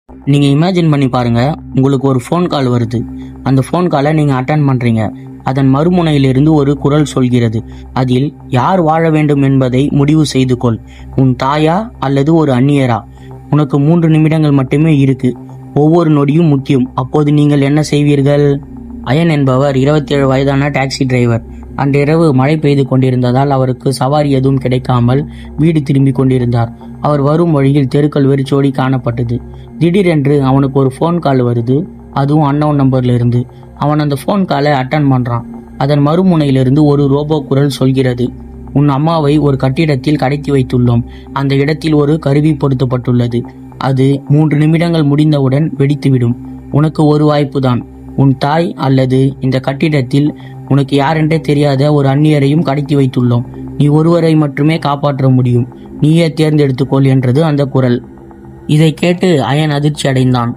நீங்க இமேஜின் பண்ணி பாருங்க, உங்களுக்கு ஒரு ஃபோன் கால் வருது. அந்த ஃபோன் காலை நீங்க அட்டன் பண்றீங்க. அதன் மறுமுனையிலிருந்து ஒரு குரல் சொல்கிறது. அதில் யார் வாழ வேண்டும் என்பதை முடிவு செய்து கொள். உன் தாயா அல்லது ஒரு அந்நியரா? உனக்கு 3 நிமிடங்கள் மட்டுமே இருக்கு. ஒவ்வொரு நொடியும் முக்கியம். அப்போது நீங்கள் என்ன செய்வீர்கள்? அயன் என்பவர் 27 வயதான டாக்ஸி டிரைவர். அன்றிரவு மழை பெய்து கொண்டிருந்ததால் அவருக்கு சவாரி எதுவும் கிடைக்காமல் வீடு திரும்பி கொண்டிருந்தார். அவர் வரும் வழியில் தெருக்கள் வெறிச்சோடி காணப்பட்டது. திடீரென்று அவனுக்கு ஒரு ஃபோன் கால் வருது. அதுவும் அன்னோன் நம்பர்ல இருந்து. அவன் அந்த ஃபோன் காலை அட்டன் பண்றான். அதன் மறுமுனையிலிருந்து ஒரு ரோபோ குரல் சொல்கிறது. உன் அம்மாவை ஒரு கட்டிடத்தில் கடத்தி வைத்துள்ளோம். அந்த இடத்தில் ஒரு கருவி பொருத்தப்பட்டுள்ளது. அது 3 நிமிடங்கள் முடிந்தவுடன் வெடித்துவிடும். உனக்கு ஒரு வாய்ப்பு தான். உன் தாய் அல்லது இந்த கட்டிடத்தில் உனக்கு யாரென்றே தெரியாத ஒரு அந்நியரையும் கடத்தி வைத்துள்ளோம். நீ ஒருவரை மட்டுமே காப்பாற்ற முடியும். நீயே தேர்ந்தெடுத்துக்கொள் என்றது அந்த குரல். இதை கேட்டு அயன் அதிர்ச்சி அடைந்தான்.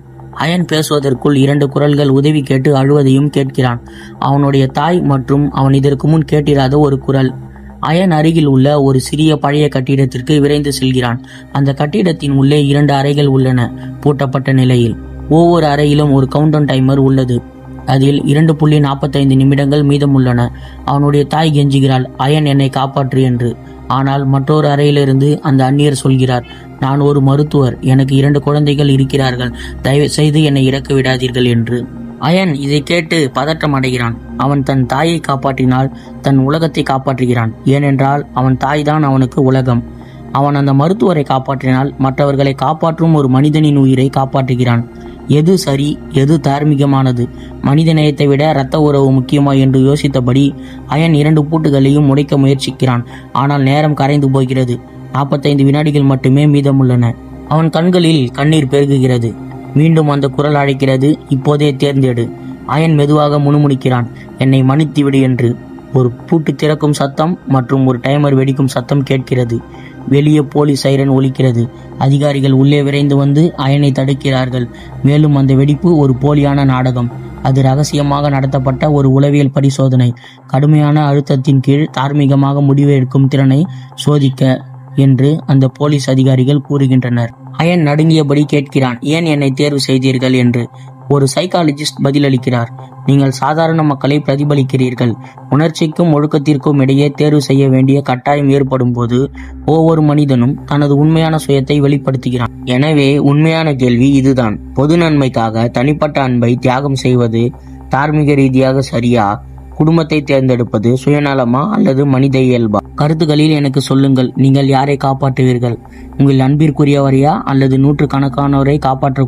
அயன் பேசுவதற்குள் 2 குரல்கள் உதவி கேட்டு அழுவதையும் கேட்கிறான். அவனுடைய தாய் மற்றும் அவன் இதற்கு முன் கேட்டிராத ஒரு குரல். அயன் அருகில் உள்ள ஒரு சிறிய பழைய கட்டிடத்திற்கு விரைந்து செல்கிறான். அந்த கட்டிடத்தின் உள்ளே 2 அறைகள் உள்ளன, பூட்டப்பட்ட நிலையில். ஒவ்வொரு அறையிலும் ஒரு கவுண்டவுன் டைமர் உள்ளது. அதில் 2.45 நிமிடங்கள் மீதமுள்ளன. அவனுடைய தாய் கெஞ்சுகிறாள், அயன் என்னை காப்பாற்று என்று. ஆனால் மற்றொரு அறையிலிருந்து அந்த அந்நியர் சொல்கிறார், நான் ஒரு மருத்துவர், எனக்கு 2 குழந்தைகள் இருக்கிறார்கள், தயவு செய்து என்னை இறக்க விடாதீர்கள் என்று. அயன் இதை கேட்டு பதற்றம் அடைகிறான். அவன் தன் தாயை காப்பாற்றினால் தன் உலகத்தை காப்பாற்றுகிறான். ஏனென்றால் அவன் தாய் தான் அவனுக்கு உலகம். அவன் அந்த மருத்துவரை காப்பாற்றினால் மற்றவர்களை காப்பாற்றும் ஒரு மனிதனின் உயிரை காப்பாற்றுகிறான். எது சரி, எது தார்மீகமானது? மனித நேயத்தை விட இரத்த உறவு முக்கியமா என்று யோசித்தபடி அயன் 2 பூட்டுகளையும் உடைக்க முயற்சிக்கிறான். ஆனால் நேரம் கரைந்து போகிறது. 45 வினாடிகள் மட்டுமே மீதமுள்ளன. அவன் கண்களில் கண்ணீர் பெருகுகிறது. மீண்டும் அந்த குரல் அழைக்கிறது, இப்போதே தேர்ந்தெடு. அயன் மெதுவாக முணுமுணுக்கிறான், என்னை மன்னித்து விடு என்று. ஒரு பூட்டு திறக்கும் சத்தம் மற்றும் ஒரு டைமர் வெடிக்கும் சத்தம் கேட்கிறது. வெளியே போலீஸ் சைரன் ஒலிக்கிறது. அதிகாரிகள் உள்ளே விரைந்து வந்து அயனை தடுக்கிறார்கள். மேலும் அந்த வெடிப்பு ஒரு போலியான நாடகம். அது ரகசியமாக நடத்தப்பட்ட ஒரு உளவியல் பரிசோதனை. கடுமையான அழுத்தத்தின் கீழ் தார்மீகமாக முடிவு எடுக்கும் திறனை சோதிக்க என்று அந்த போலீஸ் அதிகாரிகள் கூறுகின்றனர். அயன் நடுங்கியபடி கேட்கிறான், ஏன் என்னை தேர்வு செய்தீர்கள் என்று. ஒரு சைக்காலஜிஸ்ட் பதிலளிக்கிறார், நீங்கள் சாதாரண மக்களை பிரதிபலிக்கிறீர்கள். உணர்ச்சிக்கும் ஒழுக்கத்திற்கும் இடையே தேர்வு செய்ய வேண்டிய கட்டாயம் ஏற்படும் போது ஒவ்வொரு மனிதனும் தனது உண்மையான சுயத்தை வெளிப்படுத்துகிறான். எனவே உண்மையான கேள்வி இதுதான், பொது நன்மைக்காக தனிப்பட்ட அன்பை தியாகம் செய்வது தார்மீக ரீதியாக சரியா? குடும்பத்தை தேர்ந்தெடுப்பது சுயநலமா அல்லது மனித இயல்பா? கருத்துக்களில் எனக்கு சொல்லுங்கள். நீங்கள் யாரை காப்பாற்றுவீர்கள்? உங்கள் அன்பிற்குரியவரையா அல்லது 100 கணக்கானோரை காப்பாற்றக்கூடிய